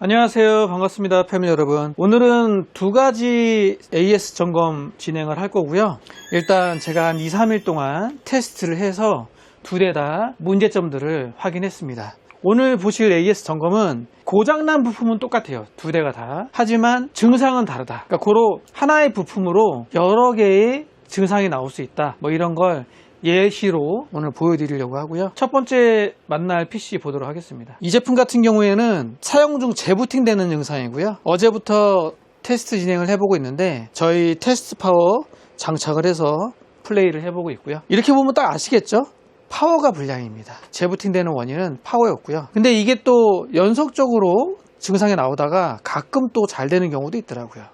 안녕하세요. 반갑습니다. 패밀리 여러분. 오늘은 두 가지 AS 점검 진행을 할 거고요. 일단 제가 한 2, 3일 동안 테스트를 해서 두 대 다 문제점들을 확인했습니다. 오늘 보실 AS 점검은 고장난 부품은 똑같아요. 두 대가 다. 하지만 증상은 다르다. 그러니까 고로 하나의 부품으로 여러 개의 증상이 나올 수 있다. 뭐 이런 걸 예시로 오늘 보여드리려고 하고요. 첫 번째 만날 PC 보도록 하겠습니다. 이 제품 같은 경우에는 사용 중 재부팅 되는 증상이고요. 어제부터 테스트 진행을 해보고 있는데 저희 테스트 파워 장착을 해서 플레이를 해보고 있고요. 이렇게 보면 딱 아시겠죠? 파워가 불량입니다. 재부팅 되는 원인은 파워였고요. 근데 이게 또 연속적으로 증상이 나오다가 가끔 또 잘 되는 경우도 있더라고요.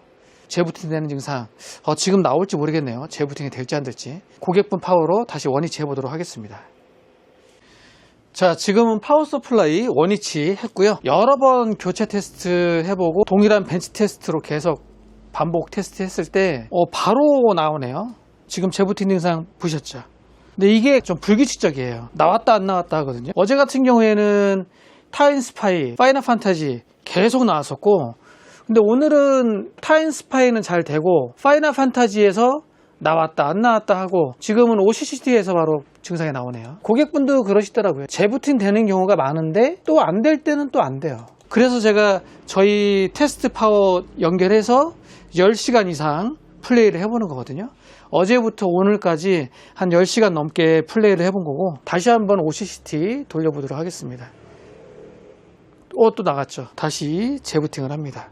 재부팅 되는 증상 지금 나올지 모르겠네요. 재부팅이 될지 안 될지. 고객분 파워로 다시 원위치 해보도록 하겠습니다. 자, 지금은 파워 서플라이 원위치 했고요. 여러 번 교체 테스트 해보고 동일한 벤치 테스트로 계속 반복 테스트 했을 때 바로 나오네요. 지금 재부팅 증상 보셨죠? 근데 이게 좀 불규칙적이에요. 나왔다 안 나왔다 하거든요. 어제 같은 경우에는 타인 스파이, 파이널 판타지 계속 나왔었고, 근데 오늘은 타인 스파이는 잘 되고 파이널 판타지에서 나왔다 안 나왔다 하고 지금은 OCCT에서 바로 증상이 나오네요. 고객분도 그러시더라고요. 재부팅 되는 경우가 많은데 또 안 될 때는 또 안 돼요. 그래서 제가 저희 테스트 파워 연결해서 10시간 이상 플레이를 해보는 거거든요. 어제부터 오늘까지 한 10시간 넘게 플레이를 해본 거고, 다시 한번 OCCT 돌려보도록 하겠습니다. 또 나갔죠. 다시 재부팅을 합니다.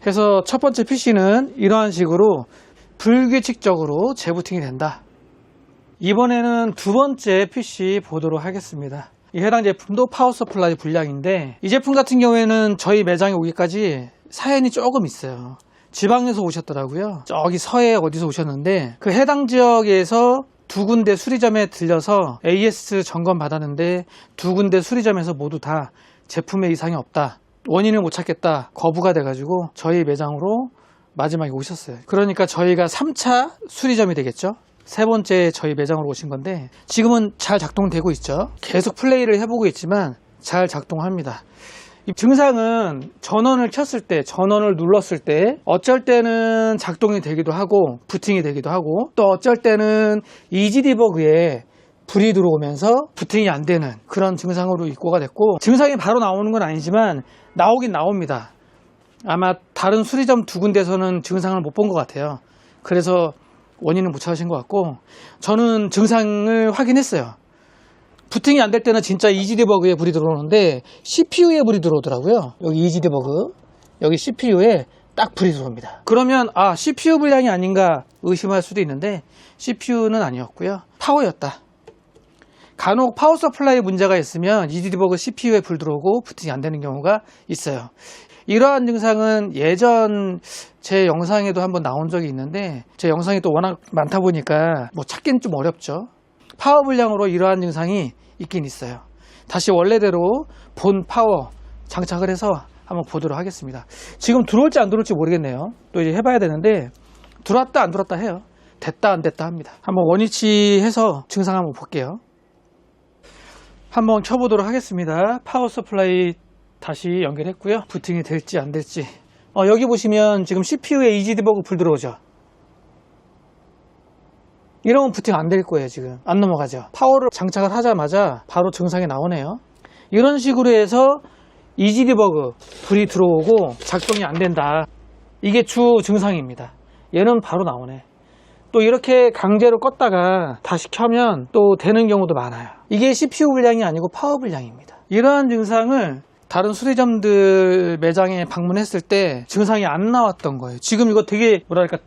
그래서 첫 번째 PC는 이러한 식으로 불규칙적으로 재부팅이 된다. 이번에는 두 번째 PC 보도록 하겠습니다. 이 해당 제품도 파워 서플라이 불량인데, 이 제품 같은 경우에는 저희 매장에 오기까지 사연이 조금 있어요. 지방에서 오셨더라고요. 저기 서해 어디서 오셨는데, 그 해당 지역에서 두 군데 수리점에 들려서 AS 점검 받았는데 두 군데 수리점에서 모두 다 제품에 이상이 없다, 원인을 못 찾겠다, 거부가 돼가지고 저희 매장으로 마지막에 오셨어요. 그러니까 저희가 3차 수리점이 되겠죠. 세 번째 저희 매장으로 오신 건데 지금은 잘 작동되고 있죠. 계속 플레이를 해보고 있지만 잘 작동합니다. 이 증상은 전원을 켰을 때, 전원을 눌렀을 때 어쩔 때는 작동이 되기도 하고 부팅이 되기도 하고, 또 어쩔 때는 이지 디버그에 불이 들어오면서 부팅이 안 되는 그런 증상으로 입고가 됐고, 증상이 바로 나오는 건 아니지만 나오긴 나옵니다. 아마 다른 수리점 두 군데서는 증상을 못 본 것 같아요. 그래서 원인을 못 찾으신 것 같고, 저는 증상을 확인했어요. 부팅이 안 될 때는 진짜 이지 디버그에 불이 들어오는데 CPU에 불이 들어오더라고요. 여기 이지 디버그, 여기 CPU에 딱 불이 들어옵니다. 그러면 CPU 불량이 아닌가 의심할 수도 있는데 CPU는 아니었고요. 파워였다. 간혹 파워 서플라이 문제가 있으면 이지 디버그 CPU에 불 들어오고 부팅이 안 되는 경우가 있어요. 이러한 증상은 예전 제 영상에도 한번 나온 적이 있는데, 제 영상이 또 워낙 많다 보니까 뭐 찾기는 좀 어렵죠. 파워 불량으로 이러한 증상이 있긴 있어요. 다시 원래대로 본 파워 장착을 해서 한번 보도록 하겠습니다. 지금 들어올지 안 들어올지 모르겠네요. 또 이제 해봐야 되는데 들어왔다 안 들어왔다 해요. 됐다 안 됐다 합니다. 한번 원위치 해서 증상 한번 볼게요. 한번 켜보도록 하겠습니다. 파워 서플라이 다시 연결했고요. 부팅이 될지 안 될지. 여기 보시면 지금 CPU에 이지 디버그 불 들어오죠. 이러면 부팅 안 될 거예요. 지금 안 넘어가죠. 파워를 장착을 하자마자 바로 증상이 나오네요. 이런 식으로 해서 이지 디버그 불이 들어오고 작동이 안 된다, 이게 주 증상입니다. 얘는 바로 나오네. 또 이렇게 강제로 껐다가 다시 켜면 또 되는 경우도 많아요. 이게 CPU 불량이 아니고 파워 불량입니다. 이러한 증상을 다른 수리점들 매장에 방문했을 때 증상이 안 나왔던 거예요. 지금 이거 되게 뭐랄까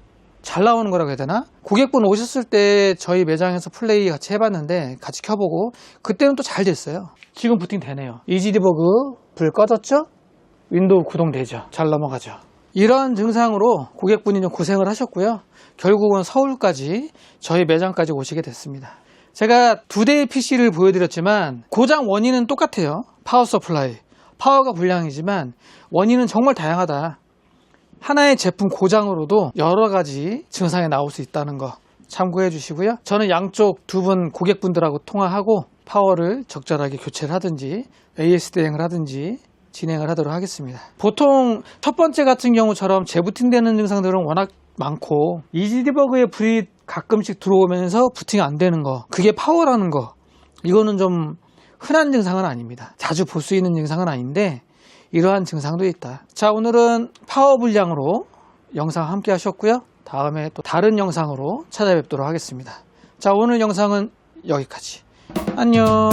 잘 나오는 거라고 해야 되나? 고객분 오셨을 때 저희 매장에서 플레이 같이 해봤는데, 같이 켜보고 그때는 또 잘 됐어요. 지금 부팅 되네요. 이지 디버그 불 꺼졌죠? 윈도우 구동되죠. 잘 넘어가죠. 이런 증상으로 고객분이 좀 고생을 하셨고요. 결국은 서울까지 저희 매장까지 오시게 됐습니다. 제가 두 대의 PC를 보여드렸지만 고장 원인은 똑같아요. 파워 서플라이, 파워가 불량이지만 원인은 정말 다양하다. 하나의 제품 고장으로도 여러 가지 증상이 나올 수 있다는 거 참고해 주시고요. 저는 양쪽 두 분 고객분들하고 통화하고 파워를 적절하게 교체를 하든지 AS 대행을 하든지 진행을 하도록 하겠습니다. 보통 첫 번째 같은 경우처럼 재부팅되는 증상들은 워낙 많고 이지디버그에 불이 가끔씩 들어오면서 부팅이 안 되는 거, 그게 파워라는 거, 이거는 좀 흔한 증상은 아닙니다. 자주 볼 수 있는 증상은 아닌데 이러한 증상도 있다. 자, 오늘은 파워 불량으로 영상 함께 하셨고요. 다음에 또 다른 영상으로 찾아뵙도록 하겠습니다. 자, 오늘 영상은 여기까지. 안녕.